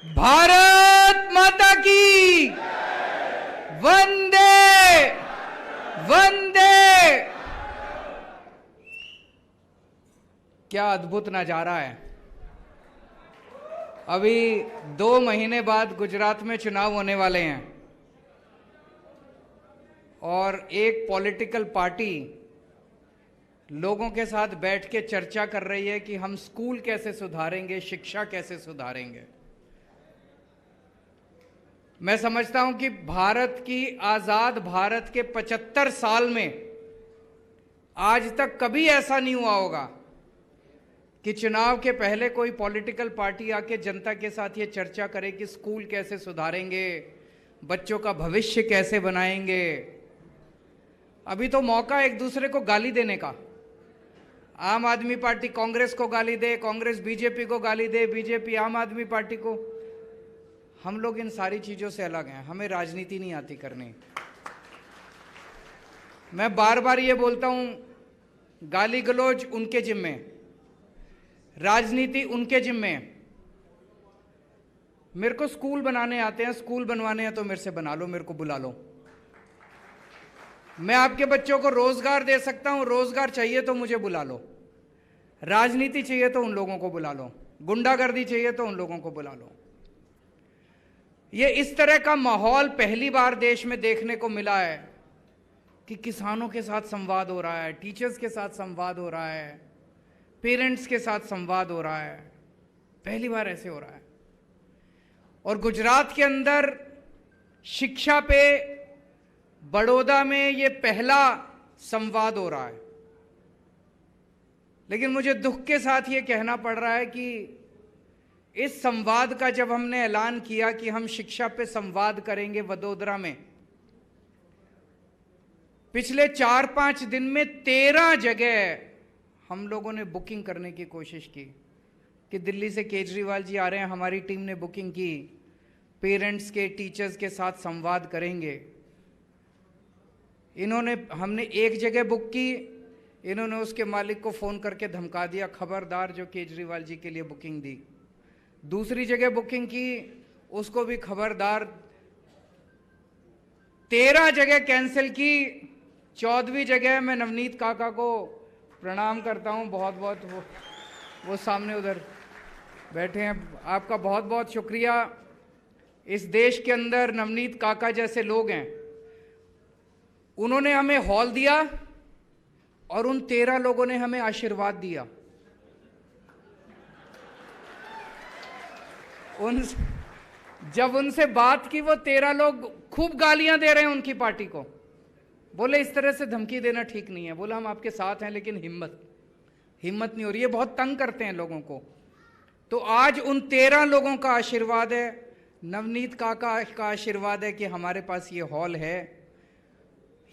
भारत माता की वंदे वंदे। क्या अद्भुत नजारा है। अभी 2 महीने बाद गुजरात में चुनाव होने वाले हैं और एक पॉलिटिकल पार्टी लोगों के साथ बैठ के चर्चा कर रही है कि हम स्कूल कैसे सुधारेंगे, शिक्षा कैसे सुधारेंगे। मैं समझता हूं कि भारत की आजाद भारत के 75 साल में आज तक कभी ऐसा नहीं हुआ होगा कि चुनाव के पहले कोई पॉलिटिकल पार्टी आके जनता के साथ ये चर्चा करे कि स्कूल कैसे सुधारेंगे, बच्चों का भविष्य कैसे बनाएंगे। अभी तो मौका एक दूसरे को गाली देने का। आम आदमी पार्टी कांग्रेस को गाली दे, कांग्रेस बीजेपी को गाली दे, बीजेपी आम आदमी पार्टी को। हम लोग इन सारी चीजों से अलग हैं, हमें राजनीति नहीं आती करनी। मैं बार बार ये बोलता हूं, गाली गलौज उनके जिम्मे, राजनीति उनके जिम्मे। मेरे को स्कूल बनाने आते हैं, स्कूल बनवाने हैं तो मेरे से बना लो, मेरे को बुला लो। मैं आपके बच्चों को रोजगार दे सकता हूं, रोजगार चाहिए तो मुझे बुला लो। राजनीति चाहिए तो उन लोगों को बुला लो, गुंडागर्दी चाहिए तो उन लोगों को बुला लो। ये इस तरह का माहौल पहली बार देश में देखने को मिला है कि किसानों के साथ संवाद हो रहा है, टीचर्स के साथ संवाद हो रहा है, पेरेंट्स के साथ संवाद हो रहा है। पहली बार ऐसे हो रहा है। और गुजरात के अंदर शिक्षा पे बड़ौदा में ये पहला संवाद हो रहा है। लेकिन मुझे दुख के साथ ये कहना पड़ रहा है कि इस संवाद का जब हमने ऐलान किया कि हम शिक्षा पे संवाद करेंगे वडोदरा में, पिछले 4-5 दिन में 13 जगह हम लोगों ने बुकिंग करने की कोशिश की कि दिल्ली से केजरीवाल जी आ रहे हैं, हमारी टीम ने बुकिंग की, पेरेंट्स के, टीचर्स के साथ संवाद करेंगे। हमने एक जगह बुक की, इन्होंने उसके मालिक को फोन करके धमका दिया, खबरदार जो केजरीवाल जी के लिए बुकिंग दी। दूसरी जगह बुकिंग की, उसको भी खबरदार। 13 जगह कैंसिल की। 14वीं जगह मैं नवनीत काका को प्रणाम करता हूं बहुत बहुत, वो सामने उधर बैठे हैं। आपका बहुत बहुत शुक्रिया। इस देश के अंदर नवनीत काका जैसे लोग हैं, उन्होंने हमें हॉल दिया और उन 13 लोगों ने हमें आशीर्वाद दिया। जब उनसे बात की, वो 13 लोग खूब गालियां दे रहे हैं उनकी पार्टी को। बोले इस तरह से धमकी देना ठीक नहीं है। बोला हम आपके साथ हैं, लेकिन हिम्मत नहीं हो रही है, बहुत तंग करते हैं लोगों को। तो आज उन 13 लोगों का आशीर्वाद है, नवनीत काका का आशीर्वाद है कि हमारे पास ये हॉल है।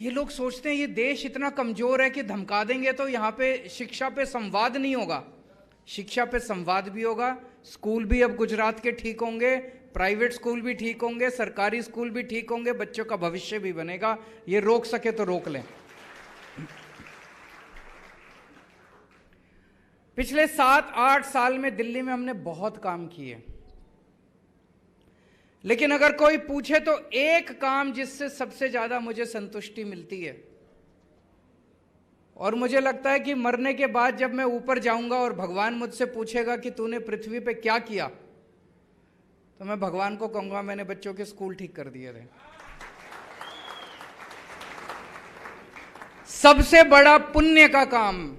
ये लोग सोचते हैं ये देश इतना कमजोर है कि धमका देंगे तो यहाँ पे शिक्षा पे संवाद नहीं होगा। शिक्षा पे संवाद भी होगा। स्कूल भी अब गुजरात के ठीक होंगे, प्राइवेट स्कूल भी ठीक होंगे, सरकारी स्कूल भी ठीक होंगे, बच्चों का भविष्य भी बनेगा। ये रोक सके तो रोक लें। पिछले 7-8 साल में दिल्ली में हमने बहुत काम किए, लेकिन अगर कोई पूछे तो एक काम जिससे सबसे ज्यादा मुझे संतुष्टि मिलती है, और मुझे लगता है कि मरने के बाद जब मैं ऊपर जाऊंगा और भगवान मुझसे पूछेगा कि तूने पृथ्वी पे क्या किया, तो मैं भगवान को कहूंगा मैंने बच्चों के स्कूल ठीक कर दिए थे। सबसे बड़ा पुण्य का काम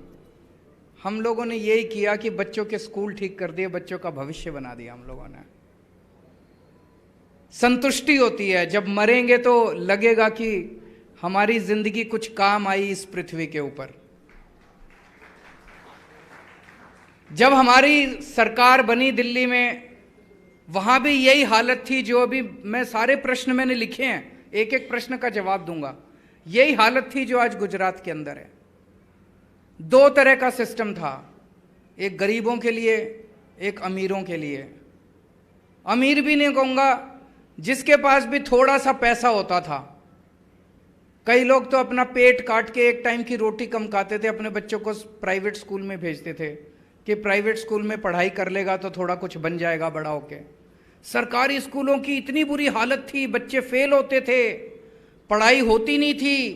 हम लोगों ने यही किया कि बच्चों के स्कूल ठीक कर दिए, बच्चों का भविष्य बना दिया हम लोगों ने। संतुष्टि होती है जब मरेंगे तो लगेगा कि हमारी जिंदगी कुछ काम आई इस पृथ्वी के ऊपर। जब हमारी सरकार बनी दिल्ली में, वहां भी यही हालत थी। जो अभी मैं सारे प्रश्न मैंने लिखे हैं, एक एक प्रश्न का जवाब दूंगा। यही हालत थी जो आज गुजरात के अंदर है। 2 तरह का सिस्टम था, एक गरीबों के लिए, एक अमीरों के लिए। अमीर भी नहीं कहूंगा, जिसके पास भी थोड़ा सा पैसा होता था। कई लोग तो अपना पेट काट के एक टाइम की रोटी कम खाते थे, अपने बच्चों को प्राइवेट स्कूल में भेजते थे कि प्राइवेट स्कूल में पढ़ाई कर लेगा तो थोड़ा कुछ बन जाएगा बड़ा होके। सरकारी स्कूलों की इतनी बुरी हालत थी, बच्चे फेल होते थे, पढ़ाई होती नहीं थी,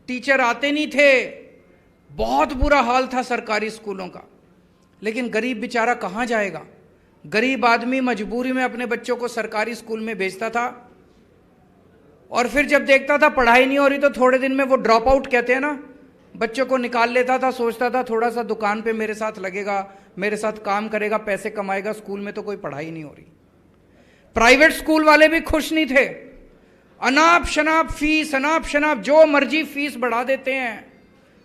टीचर आते नहीं थे, बहुत बुरा हाल था सरकारी स्कूलों का। लेकिन गरीब बेचारा कहाँ जाएगा? गरीब आदमी मजबूरी में अपने बच्चों को सरकारी स्कूल में भेजता था, और फिर जब देखता था पढ़ाई नहीं हो रही तो थोड़े दिन में वो ड्रॉप आउट कहते हैं ना, बच्चों को निकाल लेता था। सोचता था थोड़ा सा दुकान पे मेरे साथ लगेगा, मेरे साथ काम करेगा, पैसे कमाएगा, स्कूल में तो कोई पढ़ाई नहीं हो रही। प्राइवेट स्कूल वाले भी खुश नहीं थे। अनाप शनाप फीस, अनाप शनाप जो मर्जी फीस बढ़ा देते हैं।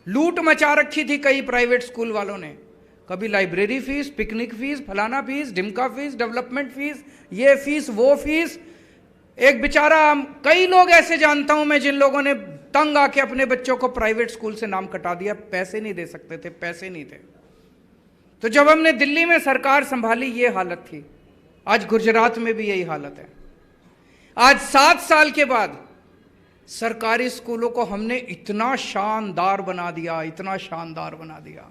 लूट मचा रखी थी कई प्राइवेट स्कूल वालों ने, कभी लाइब्रेरी फीस, पिकनिक फीस, फलाना फीस, ढिमका फीस, डेवलपमेंट फीस, ये फीस वो फीस। एक बेचारा, कई लोग ऐसे जानता हूं मैं जिन लोगों ने तंग आके अपने बच्चों को प्राइवेट स्कूल से नाम कटा दिया, पैसे नहीं दे सकते थे, पैसे नहीं थे। तो जब हमने दिल्ली में सरकार संभाली ये हालत थी, आज गुजरात में भी यही हालत है। आज 7 साल के बाद सरकारी स्कूलों को हमने इतना शानदार बना दिया, इतना शानदार बना दिया।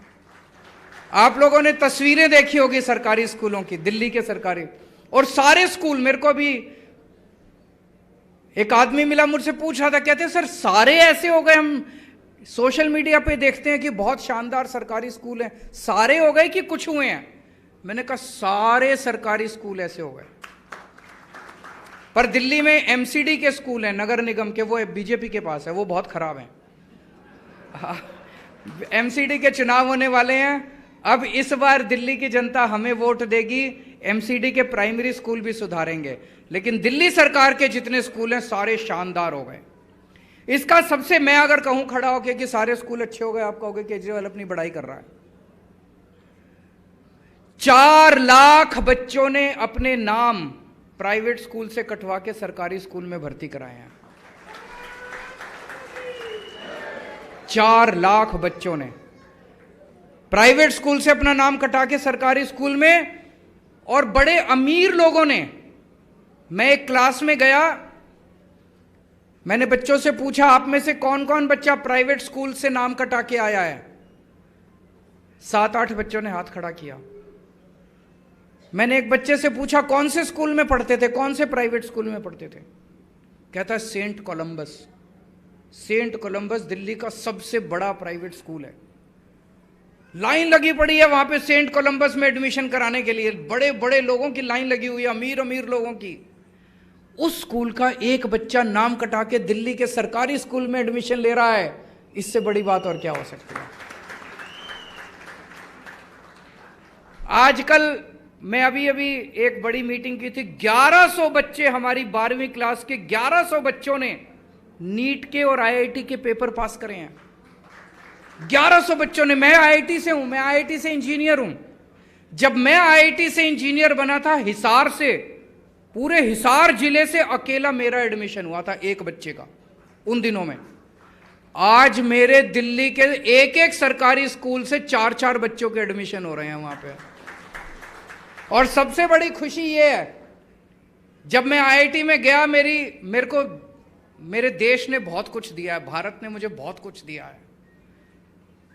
आप लोगों ने तस्वीरें देखी होगी सरकारी स्कूलों की, दिल्ली के सरकारी, और सारे स्कूल, मेरे को भी एक आदमी मिला, मुझसे पूछ रहा था, कहते सर सारे ऐसे हो गए? हम सोशल मीडिया पे देखते हैं कि बहुत शानदार सरकारी स्कूल हैं, सारे हो गए कि कुछ हुए हैं? मैंने कहा सारे सरकारी स्कूल ऐसे हो गए। पर दिल्ली में एमसीडी के स्कूल हैं, नगर निगम के, वो बीजेपी के पास है, वो बहुत खराब हैं। एमसीडी के चुनाव होने वाले हैं, अब इस बार दिल्ली की जनता हमें वोट देगी, एमसीडी के प्राइमरी स्कूल भी सुधारेंगे। लेकिन दिल्ली सरकार के जितने स्कूल हैं सारे शानदार हो गए। इसका सबसे, मैं अगर कहूं खड़ा होकर कि सारे स्कूल अच्छे हो गए, आप कहोगे केजरीवाल अपनी बड़ाई कर रहा है। 4 लाख बच्चों ने अपने नाम प्राइवेट स्कूल से कटवा के सरकारी स्कूल में भर्ती कराए हैं। 4 लाख बच्चों ने प्राइवेट स्कूल से अपना नाम कटा के सरकारी स्कूल में, और बड़े अमीर लोगों ने। मैं एक क्लास में गया, मैंने बच्चों से पूछा आप में से कौन कौन बच्चा प्राइवेट स्कूल से नाम कटा के आया है? 7-8 बच्चों ने हाथ खड़ा किया। मैंने एक बच्चे से पूछा कौन से स्कूल में पढ़ते थे, कौन से प्राइवेट स्कूल में पढ़ते थे? कहता है Saint Columbus. Saint Columbus Delhi का सबसे बड़ा प्राइवेट स्कूल है, लाइन लगी पड़ी है वहां पे सेंट कोलंबस में एडमिशन कराने के लिए, बड़े बड़े लोगों की लाइन लगी हुई है, अमीर अमीर लोगों की। उस स्कूल का एक बच्चा नाम कटा के दिल्ली के सरकारी स्कूल में एडमिशन ले रहा है, इससे बड़ी बात और क्या हो सकती है? आजकल मैं अभी एक बड़ी मीटिंग की थी, 1100 बच्चे, हमारी 12वीं क्लास के 1100 बच्चों ने नीट के और आईआईटी के पेपर पास करे हैं। 1100 बच्चों ने। मैं आईआईटी से हूं, मैं आईआईटी से इंजीनियर हूं। जब मैं आईआईटी से इंजीनियर बना था, हिसार से, पूरे हिसार जिले से अकेला मेरा एडमिशन हुआ था एक बच्चे का उन दिनों में। आज मेरे दिल्ली के एक एक सरकारी स्कूल से 4-4 बच्चों के एडमिशन हो रहे हैं वहां पे। और सबसे बड़ी खुशी ये है, जब मैं आईआईटी में गया, मेरे को मेरे देश ने बहुत कुछ दिया है, भारत ने मुझे बहुत कुछ दिया है,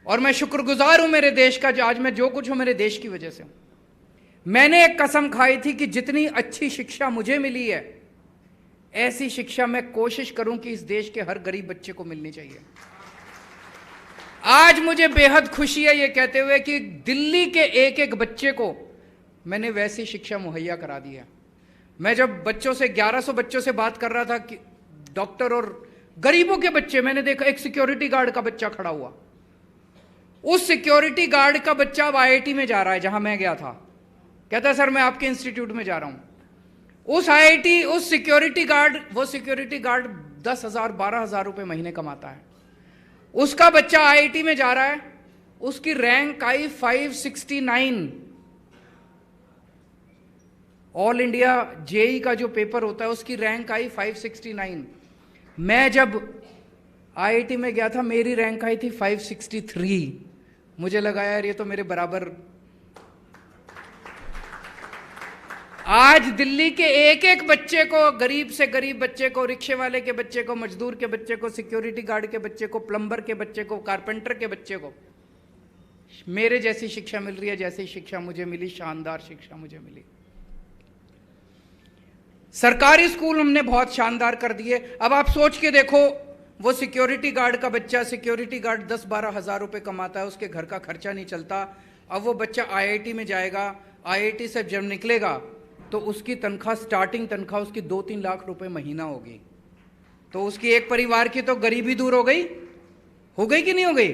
और मैं शुक्रगुजार हूं मेरे देश का। आज मैं जो कुछ हूं मेरे देश की वजह से हूं। मैंने एक कसम खाई थी कि जितनी अच्छी शिक्षा मुझे मिली है, ऐसी शिक्षा मैं कोशिश करूं कि इस देश के हर गरीब बच्चे को मिलनी चाहिए। आज मुझे बेहद खुशी है ये कहते हुए कि दिल्ली के एक एक बच्चे को मैंने वैसी शिक्षा मुहैया करा दी है। मैं जब बच्चों से 1100 बच्चों से बात कर रहा था कि डॉक्टर और गरीबों के बच्चे, मैंने देखा एक सिक्योरिटी गार्ड का बच्चा खड़ा हुआ। उस सिक्योरिटी गार्ड का बच्चा अब आईआईटी में जा रहा है जहां मैं गया था। कहता सर मैं आपके इंस्टीट्यूट में जा रहा हूं। उस सिक्योरिटी गार्ड 10,000 12,000 रुपए महीने कमाता है। उसका बच्चा आईआईटी में जा रहा है, उसकी रैंक आई 569। ऑल इंडिया जेई का जो पेपर होता है उसकी रैंक आई 569। मैं जब आईआईटी में गया था मेरी रैंक आई थी 563। मुझे लगा यार ये तो मेरे बराबर। आज दिल्ली के एक एक बच्चे को, गरीब से गरीब बच्चे को, रिक्शे वाले के बच्चे को, मजदूर के बच्चे को, सिक्योरिटी गार्ड के बच्चे को, प्लम्बर के बच्चे को, कारपेंटर के बच्चे को मेरे जैसी शिक्षा मिल रही है जैसी शिक्षा मुझे मिली, शानदार शिक्षा मुझे मिली। सरकारी स्कूल हमने बहुत शानदार कर दिए। अब आप सोच के देखो, वो सिक्योरिटी गार्ड का बच्चा, सिक्योरिटी गार्ड 10-12 हज़ार रुपये कमाता है, उसके घर का खर्चा नहीं चलता। अब वो बच्चा आईआईटी में जाएगा, आईआईटी से जब निकलेगा तो उसकी तनख्वाह, स्टार्टिंग तनख्वाह उसकी 2-3 लाख रुपए महीना होगी। तो उसकी एक परिवार की तो गरीबी दूर हो गई कि नहीं हो गई?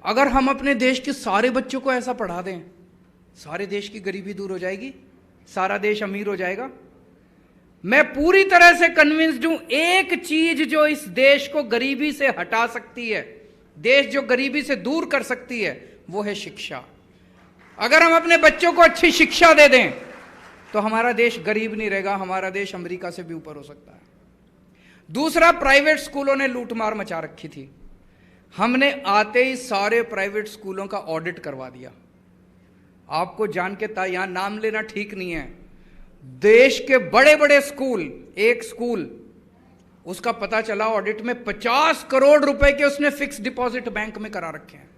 अगर हम अपने देश के सारे बच्चों को ऐसा पढ़ा दें, सारे देश की गरीबी दूर हो जाएगी, सारा देश अमीर हो जाएगा। मैं पूरी तरह से कन्विंस्ड हूं, एक चीज जो इस देश को गरीबी से हटा सकती है, देश जो गरीबी से दूर कर सकती है, वो है शिक्षा। अगर हम अपने बच्चों को अच्छी शिक्षा दे दें तो हमारा देश गरीब नहीं रहेगा, हमारा देश अमेरिका से भी ऊपर हो सकता है। दूसरा, प्राइवेट स्कूलों ने लूटमार मचा रखी थी। हमने आते ही सारे प्राइवेट स्कूलों का ऑडिट करवा दिया। आपको जान के यहां नाम लेना ठीक नहीं है, देश के बड़े बड़े स्कूल, एक स्कूल उसका पता चला ऑडिट में 50 करोड़ रुपए के उसने फिक्स डिपॉजिट बैंक में करा रखे हैं।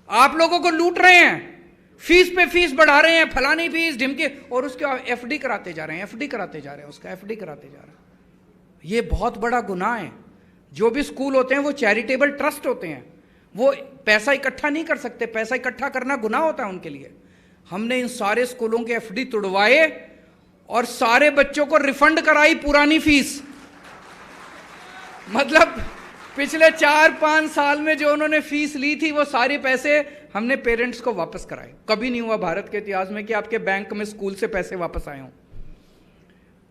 आप लोगों को लूट रहे हैं, फीस पे फीस बढ़ा रहे हैं, फलानी फीस ढिमके, और उसके एफडी कराते जा रहे हैं, एफडी कराते जा रहे हैं, उसका एफडी कराते जा रहे हैं। ये बहुत बड़ा गुनाह है। जो भी स्कूल होते हैं वो चैरिटेबल ट्रस्ट होते हैं, वो पैसा इकट्ठा नहीं कर सकते, पैसा इकट्ठा करना गुनाह होता है उनके लिए। हमने इन सारे स्कूलों के एफडी तुड़वाए और सारे बच्चों को रिफंड कराई पुरानी फीस। मतलब पिछले 4-5 साल में जो उन्होंने फीस ली थी, वो सारे पैसे हमने पेरेंट्स को वापस कराए। कभी नहीं हुआ भारत के इतिहास में कि आपके बैंक में स्कूल से पैसे वापस आए हों।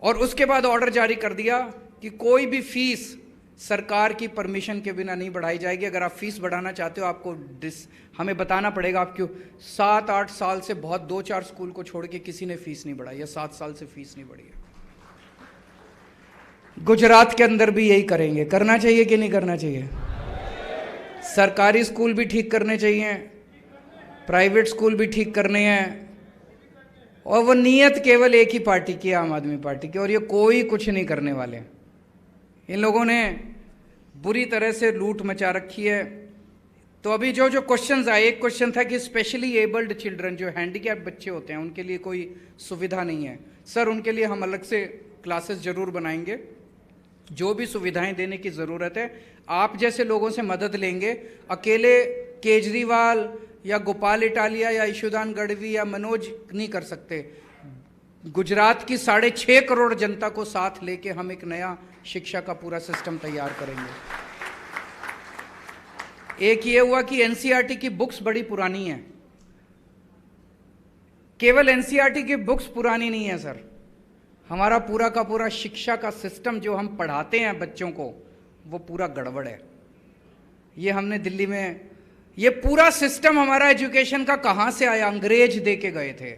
और उसके बाद ऑर्डर जारी कर दिया कि कोई भी फीस सरकार की परमिशन के बिना नहीं बढ़ाई जाएगी। अगर आप फीस बढ़ाना चाहते हो, आपको हमें बताना पड़ेगा आप क्यों। 7-8 साल से बहुत 2-4 स्कूल को छोड़ के किसी ने फीस नहीं बढ़ाई है, 7 साल से फीस नहीं बढ़ी है। गुजरात के अंदर भी यही करेंगे। करना चाहिए कि नहीं करना चाहिए? सरकारी स्कूल भी ठीक करने चाहिए, प्राइवेट स्कूल भी ठीक करने हैं। और वो नीयत केवल एक ही पार्टी की, आम आदमी पार्टी की, और ये कोई कुछ नहीं करने वाले। इन लोगों ने बुरी तरह से लूट मचा रखी है। तो अभी जो क्वेश्चंस आए, एक क्वेश्चन था कि स्पेशली एबल्ड चिल्ड्रन, जो हैंडीकैप बच्चे होते हैं, उनके लिए कोई सुविधा नहीं है। सर, उनके लिए हम अलग से क्लासेस जरूर बनाएंगे, जो भी सुविधाएं देने की ज़रूरत है आप जैसे लोगों से मदद लेंगे। अकेले केजरीवाल या गोपाल इटालिया या ईशुदान गढ़वी या मनोज नहीं कर सकते। गुजरात की 6.5 करोड़ जनता को साथ लेके हम एक नया शिक्षा का पूरा सिस्टम तैयार करेंगे। एक ये हुआ कि एनसीईआरटी की बुक्स बड़ी पुरानी है। केवल एनसीईआरटी की बुक्स पुरानी नहीं है सर, हमारा पूरा का पूरा शिक्षा का सिस्टम जो हम पढ़ाते हैं बच्चों को, वो पूरा गड़बड़ है। ये हमने दिल्ली में, ये पूरा सिस्टम हमारा एजुकेशन का कहां से आया? अंग्रेज दे के गए थे।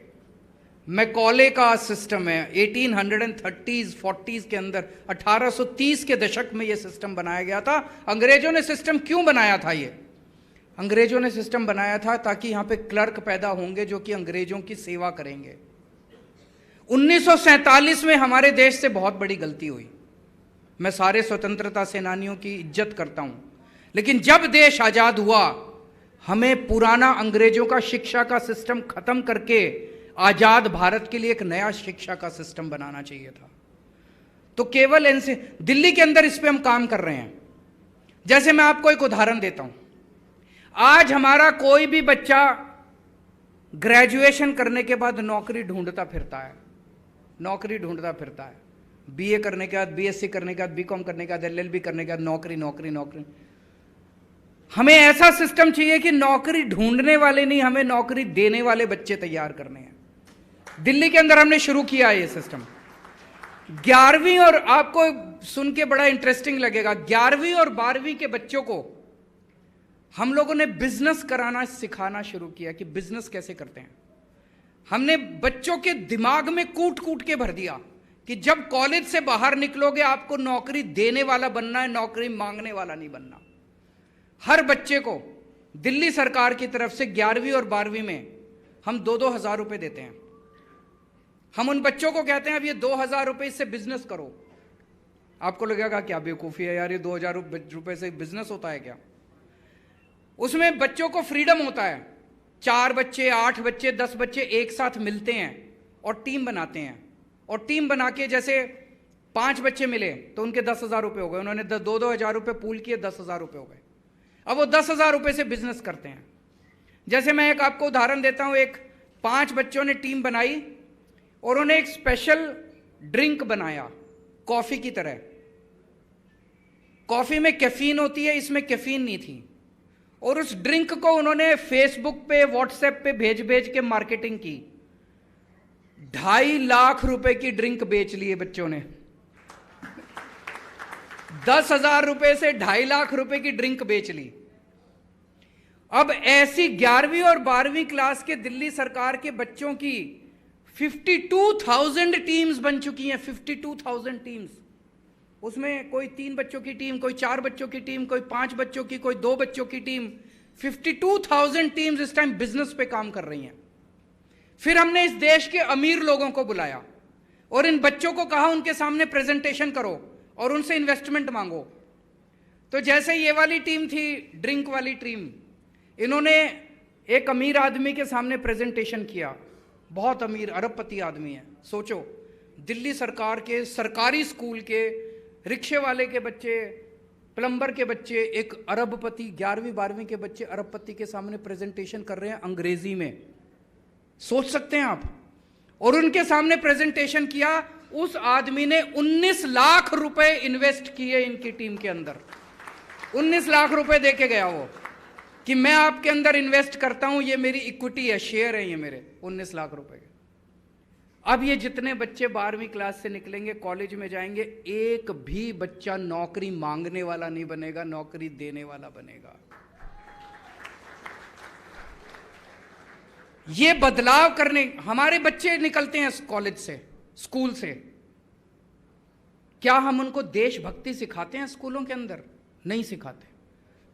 मैकॉले का सिस्टम है, 1830s 40s के अंदर, 1830 के दशक में ये सिस्टम बनाया गया था। अंग्रेजों ने सिस्टम क्यों बनाया था? ये अंग्रेजों ने सिस्टम बनाया था ताकि यहां पे क्लर्क पैदा होंगे जो कि अंग्रेजों की सेवा करेंगे। 1947 में हमारे देश से बहुत बड़ी गलती हुई। मैं सारे स्वतंत्रता सेनानियों की इज्जत करता हूं, लेकिन जब देश आजाद हुआ, हमें पुराना अंग्रेजों का शिक्षा का सिस्टम खत्म करके आजाद भारत के लिए एक नया शिक्षा का सिस्टम बनाना चाहिए था। तो केवल इनसे, दिल्ली के अंदर इस पे हम काम कर रहे हैं। जैसे मैं आपको एक उदाहरण देता हूं, आज हमारा कोई भी बच्चा ग्रेजुएशन करने के बाद नौकरी ढूंढता फिरता है, नौकरी ढूंढता फिरता है। बीए करने के बाद, बीएससी करने के बाद, बीकॉम करने के बाद, एलएलबी करने के बाद नौकरी नौकरी नौकरी। हमें ऐसा सिस्टम चाहिए कि नौकरी ढूंढने वाले नहीं, हमें नौकरी देने वाले बच्चे तैयार करने हैं। दिल्ली के अंदर हमने शुरू किया है ये सिस्टम। 11वीं, और आपको सुन के बड़ा इंटरेस्टिंग लगेगा, 11वीं और 12वीं के बच्चों को हम लोगों ने बिजनेस कराना सिखाना शुरू किया कि बिजनेस कैसे करते हैं। हमने बच्चों के दिमाग में कूट कूट के भर दिया कि जब कॉलेज से बाहर निकलोगे आपको नौकरी देने वाला बनना है, नौकरी मांगने वाला नहीं बनना। हर बच्चे को दिल्ली सरकार की तरफ से 11वीं और 12वीं में हम 2-2 हज़ार रुपए देते हैं। हम उन बच्चों को कहते हैं अब ये 2 हज़ार रुपए इससे बिजनेस करो। आपको लगेगा क्या बेवकूफ़ी है यार, ये 2 हज़ार रुपए से बिजनेस होता है क्या? उसमें बच्चों को फ्रीडम होता है। 4 बच्चे, 8 बच्चे, 10 बच्चे एक साथ मिलते हैं और टीम बनाते हैं। और टीम बना के, जैसे 5 बच्चे मिले तो उनके 10,000 रुपये हो गए, उन्होंने 2,000 रुपये पूल किए, 10,000 रुपये हो गए। अब वो 10,000 रुपये से बिजनेस करते हैं। जैसे मैं एक आपको उदाहरण देता हूं, एक 5 बच्चों ने टीम बनाई और उन्होंने एक स्पेशल ड्रिंक बनाया कॉफी की तरह। कॉफी में कैफीन होती है, इसमें कैफीन नहीं थी, और उस ड्रिंक को उन्होंने फेसबुक पे, व्हाट्सएप पे भेज भेज के मार्केटिंग की। 2.5 लाख रुपए की ड्रिंक बेच लिए बच्चों ने। 10,000 रुपए से 2.5 लाख रुपए की ड्रिंक बेच ली। अब ऐसी 11वीं और 12वीं क्लास के दिल्ली सरकार के बच्चों की 52,000 टीम्स बन चुकी हैं। 52,000 टीम्स, उसमें कोई 3 बच्चों की टीम, कोई 4 बच्चों की टीम, कोई 5 बच्चों की, कोई 2 बच्चों की टीम। 52,000 टीम्स इस टाइम बिजनेस पे काम कर रही हैं। फिर हमने इस देश के अमीर लोगों को बुलाया और इन बच्चों को कहा उनके सामने प्रेजेंटेशन करो और उनसे इन्वेस्टमेंट मांगो। तो जैसे ये वाली टीम थी, ड्रिंक वाली टीम, इन्होंने एक अमीर आदमी के सामने प्रेजेंटेशन किया। बहुत अमीर अरबपति आदमी है। सोचो, दिल्ली सरकार के सरकारी स्कूल के रिक्शे वाले के बच्चे, प्लम्बर के बच्चे, एक अरबपति, 11वीं 12वीं के बच्चे अरबपति के सामने प्रेजेंटेशन कर रहे हैं अंग्रेजी में। सोच सकते हैं आप। और उनके सामने प्रेजेंटेशन किया। उस आदमी ने 19 लाख रुपए इन्वेस्ट किए इनकी टीम के अंदर। 19 लाख रुपए देके गया वो, कि मैं आपके अंदर इन्वेस्ट करता हूं, ये मेरी इक्विटी है, शेयर है ये मेरे। 19 लाख रुपए के। अब ये जितने बच्चे 12वीं क्लास से निकलेंगे, कॉलेज में जाएंगे, एक भी बच्चा नौकरी मांगने वाला नहीं बनेगा, नौकरी देने वाला बनेगा। ये बदलाव करने, हमारे बच्चे निकलते हैं कॉलेज से, स्कूल से, क्या हम उनको देशभक्ति सिखाते हैं स्कूलों के अंदर? नहीं सिखाते।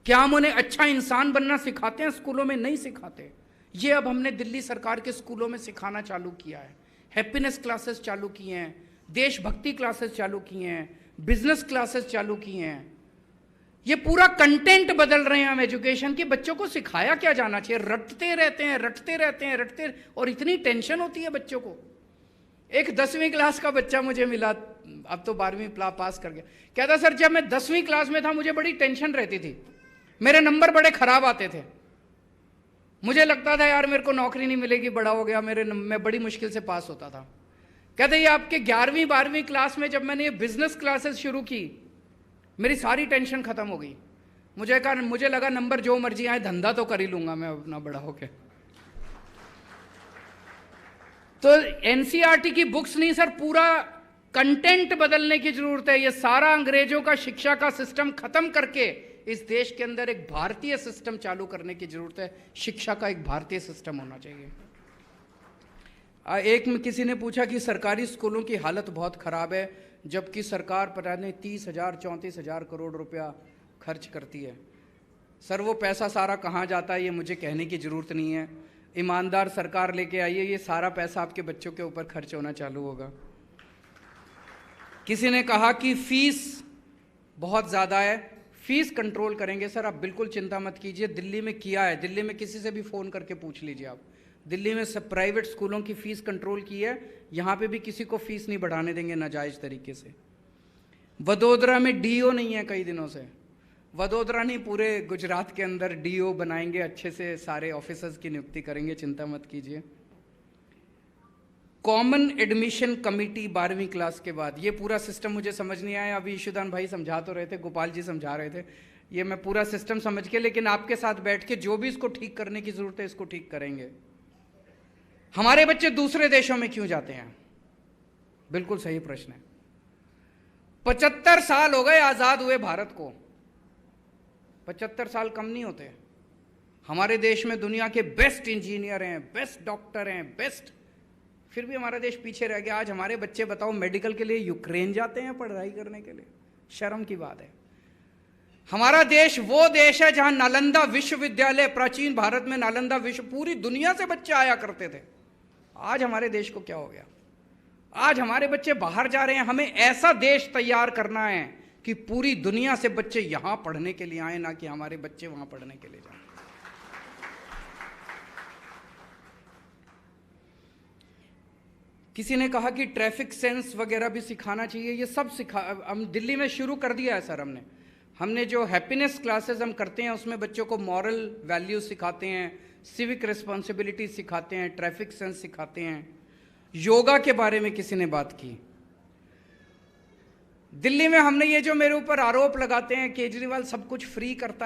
क्या हम उन्हें अच्छा इंसान बनना सिखाते हैं स्कूलों में? नहीं सिखाते। ये अब हमने दिल्ली सरकार के स्कूलों में सिखाना चालू किया है। हैप्पीनेस क्लासेस चालू किए हैं, देशभक्ति क्लासेस चालू किए हैं, बिजनेस क्लासेस चालू किए हैं। ये पूरा कंटेंट बदल रहे हैं हम एजुकेशन की। बच्चों को सिखाया क्या जाना चाहिए? रटते रहते हैं, रटते रहते हैं, रटते, और इतनी टेंशन होती है बच्चों को। एक 10वीं क्लास का बच्चा मुझे मिला, अब तो 12वीं पास कर गया। कहता, सर जब मैं 10वीं क्लास में था मुझे बड़ी टेंशन रहती थी, मेरे नंबर बड़े खराब आते थे, मुझे लगता था यार मेरे को नौकरी नहीं मिलेगी, बड़ा हो गया, मैं बड़ी मुश्किल से पास होता था। कहते ये आपके 11वीं 12वीं क्लास में जब मैंने ये बिजनेस क्लासेस शुरू की, मेरी सारी टेंशन खत्म हो गई। मुझे लगा नंबर जो मर्जी आए, धंधा तो कर ही लूंगा मैं अपना बड़ा होके। तो एनसीईआरटी की बुक्स नहीं सर, पूरा कंटेंट बदलने की जरूरत है। ये सारा अंग्रेजों का शिक्षा का सिस्टम खत्म करके इस देश के अंदर एक भारतीय सिस्टम चालू करने की जरूरत है। शिक्षा का एक भारतीय सिस्टम होना चाहिए। एक में किसी ने पूछा कि सरकारी स्कूलों की हालत बहुत खराब है, जबकि सरकार पता नहीं 30,000 34,000 करोड़ रुपया खर्च करती है। सर वो पैसा सारा कहाँ जाता है ये मुझे कहने की ज़रूरत नहीं है। ईमानदार सरकार लेके आइए, ये सारा पैसा आपके बच्चों के ऊपर खर्च होना चालू होगा। किसी ने कहा कि फीस बहुत ज़्यादा है, फीस कंट्रोल करेंगे। सर आप बिल्कुल चिंता मत कीजिए, दिल्ली में किया है। दिल्ली में किसी से भी फ़ोन करके पूछ लीजिए आप, दिल्ली में सब प्राइवेट स्कूलों की फ़ीस कंट्रोल की है। यहाँ पे भी किसी को फ़ीस नहीं बढ़ाने देंगे नाजायज़ तरीके से। वडोदरा में डीओ नहीं है कई दिनों से। वडोदरा नहीं, पूरे गुजरात के अंदर डीओ बनाएंगे, अच्छे से सारे ऑफिसर्स की नियुक्ति करेंगे, चिंता मत कीजिए। कॉमन एडमिशन कमेटी 12वीं क्लास के बाद, ये पूरा सिस्टम मुझे समझ नहीं आया। अभी ईशुदान भाई समझा तो रहे थे, गोपाल जी समझा रहे थे, ये मैं पूरा सिस्टम समझ के, लेकिन आपके साथ बैठ के जो भी इसको ठीक करने की ज़रूरत है इसको ठीक करेंगे। हमारे बच्चे दूसरे देशों में क्यों जाते हैं? बिल्कुल सही प्रश्न है। 75 साल हो गए आज़ाद हुए भारत को। 75 साल कम नहीं होते। हमारे देश में दुनिया के बेस्ट इंजीनियर हैं, बेस्ट डॉक्टर हैं, बेस्ट, फिर भी हमारा देश पीछे रह गया। आज हमारे बच्चे बताओ मेडिकल के लिए यूक्रेन जाते हैं पढ़ाई करने के लिए, शर्म की बात है। हमारा देश वो देश है जहां नालंदा विश्वविद्यालय, प्राचीन भारत में नालंदा विश्व, पूरी दुनिया से बच्चे आया करते थे। आज हमारे देश को क्या हो गया? आज हमारे बच्चे बाहर जा रहे हैं। हमें ऐसा देश तैयार करना है कि पूरी दुनिया से बच्चे यहां पढ़ने के लिए आए, ना कि हमारे बच्चे वहां पढ़ने के लिए जाएं। किसी ने कहा कि ट्रैफिक सेंस वगैरह भी सिखाना चाहिए। ये सब हम दिल्ली में शुरू कर दिया है सर। हमने जो हैप्पीनेस क्लासेस हम करते हैं उसमें बच्चों को मॉरल वैल्यूज सिखाते हैं, सिविक रिस्पॉन्सिबिलिटी सिखाते हैं, ट्रैफिक सेंस सिखाते हैं। योगा के बारे में किसी ने बात की। दिल्ली में हमने ये जो मेरे ऊपर आरोप लगाते हैं केजरीवाल सब कुछ फ्री करता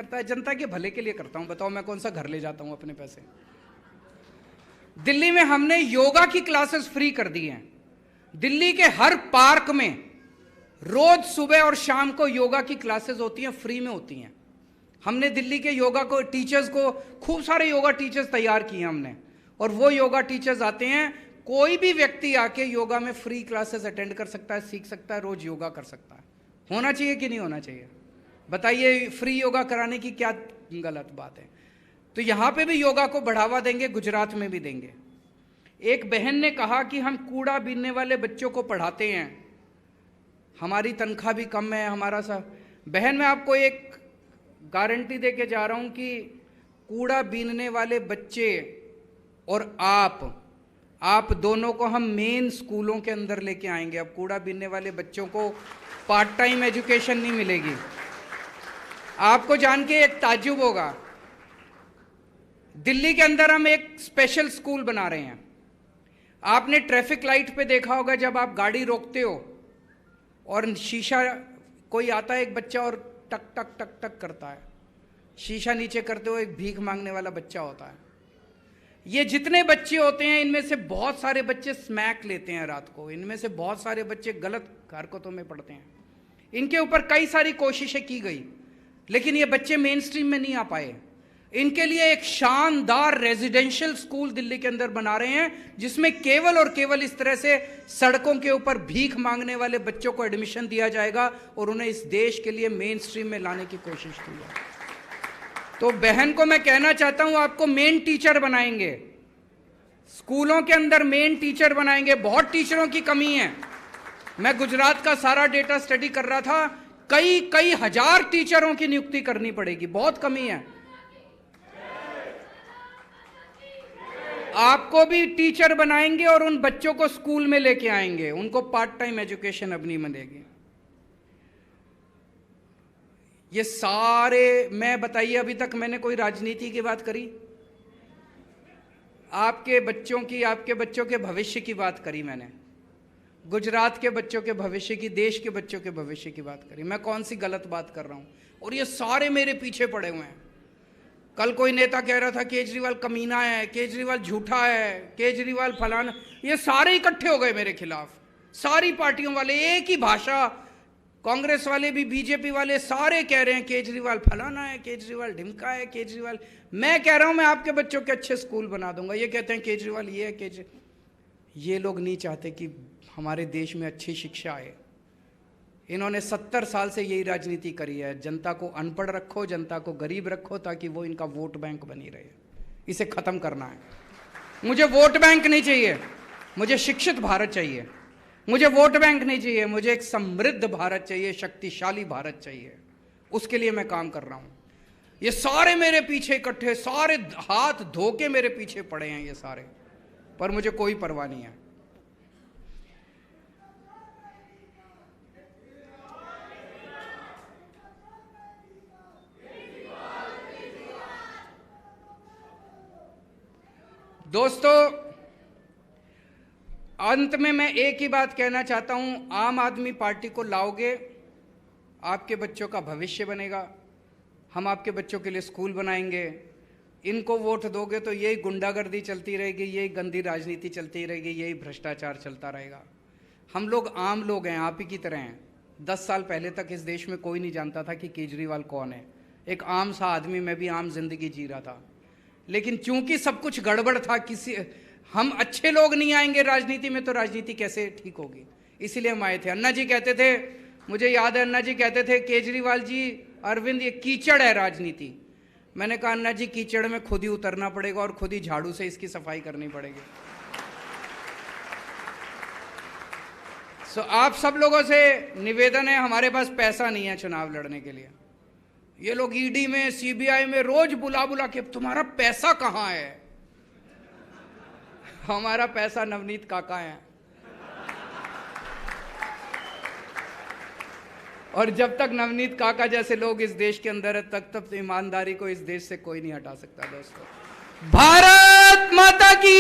है, जनता के भले के लिए करता हूं। बताओ मैं कौन सा घर ले जाता हूं अपने पैसे। दिल्ली में हमने योगा की क्लासेस फ्री कर दी हैं। दिल्ली के हर पार्क में रोज सुबह और शाम को योगा की क्लासेस होती हैं, फ्री में होती हैं। हमने दिल्ली के योगा को टीचर्स को, खूब सारे योगा टीचर्स तैयार किए हमने, और वो योगा टीचर्स आते हैं। कोई भी व्यक्ति आके योगा में फ्री क्लासेस अटेंड कर सकता है, सीख सकता है, रोज योगा कर सकता है। होना चाहिए कि नहीं होना चाहिए? बताइए, फ्री योगा कराने की क्या गलत बात है? तो यहां पे भी योगा को बढ़ावा देंगे, गुजरात में भी देंगे। एक बहन ने कहा कि हम कूड़ा बीनने वाले बच्चों को पढ़ाते हैं, हमारी तनख्वाह भी कम है, हमारा सा। बहन, मैं आपको एक गारंटी दे के जा रहा हूं कि कूड़ा बीनने वाले बच्चे और आप दोनों को हम मेन स्कूलों के अंदर लेके आएंगे। अब कूड़ा बीनने वाले बच्चों को पार्ट टाइम एजुकेशन नहीं मिलेगी। आपको जान के एक ताज्जुब होगा, दिल्ली के अंदर हम एक स्पेशल स्कूल बना रहे हैं। आपने ट्रैफिक लाइट पे देखा होगा, जब आप गाड़ी रोकते हो और शीशा, कोई आता है एक बच्चा और टक टक टक टक करता है, शीशा नीचे करते हो, एक भीख मांगने वाला बच्चा होता है। ये जितने बच्चे होते हैं, इनमें से बहुत सारे बच्चे स्मैक लेते हैं रात को, इनमें से बहुत सारे बच्चे गलत हरकतों में पड़ते हैं। इनके ऊपर कई सारी कोशिशें की गई, लेकिन ये बच्चे मेन स्ट्रीम में नहीं आ पाए। इनके लिए एक शानदार रेजिडेंशियल स्कूल दिल्ली के अंदर बना रहे हैं, जिसमें केवल और केवल इस तरह से सड़कों के ऊपर भीख मांगने वाले बच्चों को एडमिशन दिया जाएगा और उन्हें इस देश के लिए मेन स्ट्रीम में लाने की कोशिश की है। तो बहन को मैं कहना चाहता हूं, आपको मेन टीचर बनाएंगे, स्कूलों के अंदर मेन टीचर बनाएंगे। बहुत टीचरों की कमी है। मैं गुजरात का सारा डेटा स्टडी कर रहा था, कई हजार टीचरों की नियुक्ति करनी पड़ेगी, बहुत कमी है। आपको भी टीचर बनाएंगे और उन बच्चों को स्कूल में लेके आएंगे, उनको पार्ट टाइम एजुकेशन अब नहीं मिलेगी। ये सारे, मैं बताइए, अभी तक मैंने कोई राजनीति की बात करी? आपके बच्चों की, आपके बच्चों के भविष्य की बात करी मैंने, गुजरात के बच्चों के भविष्य की, देश के बच्चों के भविष्य की बात करी। मैं कौन सी गलत बात कर रहा हूं? और ये सारे मेरे पीछे पड़े हुए हैं। कल कोई नेता कह रहा था केजरीवाल कमीना है, केजरीवाल झूठा है, केजरीवाल फलाना, ये सारे इकट्ठे हो गए मेरे खिलाफ। सारी पार्टियों वाले एक ही भाषा, कांग्रेस वाले भी, बीजेपी वाले, सारे कह रहे हैं केजरीवाल फलाना है, केजरीवाल ढिमका है, केजरीवाल। मैं कह रहा हूं मैं आपके बच्चों के अच्छे स्कूल बना दूंगा। ये कहते हैं केजरीवाल ये है, ये लोग नहीं चाहते कि हमारे देश में अच्छी शिक्षा आए। इन्होंने 70 साल से यही राजनीति करी है, जनता को अनपढ़ रखो, जनता को गरीब रखो, ताकि वो इनका वोट बैंक बनी रहे। इसे खत्म करना है। मुझे वोट बैंक नहीं चाहिए, मुझे शिक्षित भारत चाहिए। मुझे वोट बैंक नहीं चाहिए, मुझे एक समृद्ध भारत चाहिए, शक्तिशाली भारत चाहिए। उसके लिए मैं काम कर रहा हूं। ये सारे मेरे पीछे इकट्ठे, सारे हाथ धो के मेरे पीछे पड़े हैं ये सारे, पर मुझे कोई परवाह नहीं है। दोस्तों, अंत में मैं एक ही बात कहना चाहता हूं, आम आदमी पार्टी को लाओगे, आपके बच्चों का भविष्य बनेगा। हम आपके बच्चों के लिए स्कूल बनाएंगे। इनको वोट दोगे तो यही गुंडागर्दी चलती रहेगी, यही गंदी राजनीति चलती रहेगी, यही भ्रष्टाचार चलता रहेगा। हम लोग आम लोग हैं, आप ही की तरह हैं। 10 साल पहले तक इस देश में कोई नहीं जानता था कि केजरीवाल कौन है। एक आम सा आदमी, मैं भी आम जिंदगी जी रहा था। लेकिन चूंकि सब कुछ गड़बड़ था, हम अच्छे लोग नहीं आएंगे राजनीति में तो राजनीति कैसे ठीक होगी, इसीलिए हम आए थे। अन्ना जी कहते थे, मुझे याद है, अन्ना जी कहते थे, केजरीवाल जी, अरविंद, ये कीचड़ है राजनीति। मैंने कहा, अन्ना जी, कीचड़ में खुद ही उतरना पड़ेगा और खुद ही झाड़ू से इसकी सफाई करनी पड़ेगी। आप सब लोगों से निवेदन है, हमारे पास पैसा नहीं है चुनाव लड़ने के लिए। ये लोग ईडी में, सीबीआई में रोज बुला बुला के, तुम्हारा पैसा कहां है? हमारा पैसा नवनीत काका है। और जब तक नवनीत काका जैसे लोग इस देश के अंदर है, तब ईमानदारी को इस देश से कोई नहीं हटा सकता। दोस्तों, भारत माता की